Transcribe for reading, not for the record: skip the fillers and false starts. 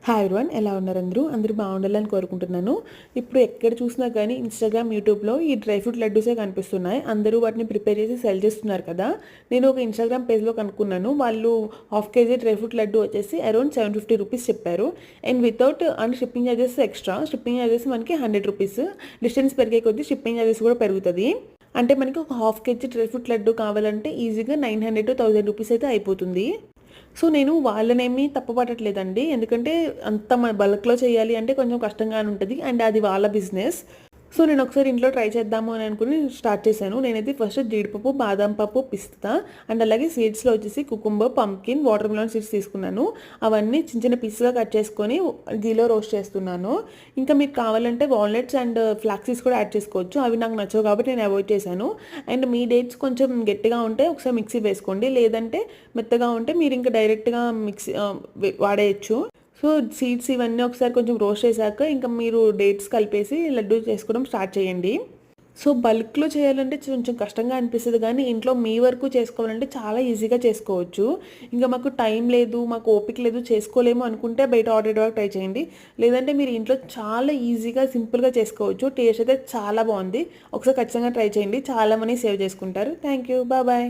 Hi everyone, ఎలా ఉన్నారు? అందరూ బాగుండాలని కోరుకుంటున్నాను. ఇప్పుడు ఎక్కడ చూసినా కానీ ఇన్స్టాగ్రామ్, యూట్యూబ్లో ఈ డ్రై ఫ్రూట్ లడ్డూసే కనిపిస్తున్నాయి. అందరూ వాటిని ప్రిపేర్ చేసి సెల్ చేస్తున్నారు కదా. నేను ఒక ఇన్స్టాగ్రామ్ పేజ్లో కనుక్కున్నాను. వాళ్ళు half KG dry fruit laddu వచ్చేసి అరౌండ్ 750 రూపీస్ చెప్పారు. And without and shipping charges extra. Shipping charges మనకి 100 రూపీస్. డిస్టెన్స్ పెరిగే కొద్దీ షిప్పింగ్ చార్జెస్ కూడా పెరుగుతుంది. అంటే మనకి ఒక half KG dry fruit laddu కావాలంటే ఈజీగా 900 to 1000 రూపీస్ అయితే అయిపోతుంది. సో నేను వాళ్ళనేమి తప్పుపట్టట్లేదండి. ఎందుకంటే అంత బల్క్‌లో చేయాలి అంటే కొంచెం కష్టంగానే ఉంటది. అండ్ అది వాళ్ళ బిజినెస్. సో నేను ఒకసారి ఇంట్లో ట్రై చేద్దాము అని అనుకుని స్టార్ట్ చేశాను. నేనైతే ఫస్ట్ జీడిపప్పు, బాదం పప్పు, పిస్తా అండ్ అలాగే సీడ్స్‌లో వచ్చేసి cucumber, pumpkin, water melon seeds తీసుకున్నాను. అవన్నీ చిన్న చిన్న పీస్‌గా కట్ చేసుకొని గీలో రోస్ట్ చేస్తున్నాను. ఇంకా మీకు కావాలంటే వాల్నట్స్ అండ్ ఫ్లాక్స్ సీడ్స్ కూడా యాడ్ చేసుకోవచ్చు. అవి నాకు నచ్చవు కాబట్టి నేను అవాయిడ్ చేశాను. అండ్ మీ డేట్స్ కొంచెం గట్టిగా ఉంటే ఒకసారి మిక్సీ వేసుకోండి. లేదంటే మెత్తగా ఉంటే మీరు ఇంకా డైరెక్ట్‌గా మిక్సీ వాడేయచ్చు. సో సీడ్స్ ఇవన్నీ ఒకసారి కొంచెం రోస్ట్ చేశాక ఇంకా మీరు డేట్స్ కలిపేసి లడ్డు చేసుకోవడం స్టార్ట్ చేయండి. సో బల్క్‌లో చేయాలంటే కొంచెం కష్టంగా అనిపిస్తది కానీ ఇంట్లో మీ వరకు చేసుకోవాలంటే చాలా ఈజీగా చేసుకోవచ్చు. ఇంకా మాకు టైం లేదు, మాకు ఓపిక లేదు, చేసుకోలేము అనుకుంటే బయట ఆర్డర్ ఇవ్వడానికి ట్రై చేయండి. లేదంటే మీరు ఇంట్లో చాలా ఈజీగా, సింపుల్‌గా చేసుకోవచ్చు. టేస్ట్ అయితే చాలా బాగుంది. ఒకసారి ఖచ్చితంగా ట్రై చేయండి. చాలా మనీ సేవ్ చేసుకుంటారు. Thank you. బాయ్.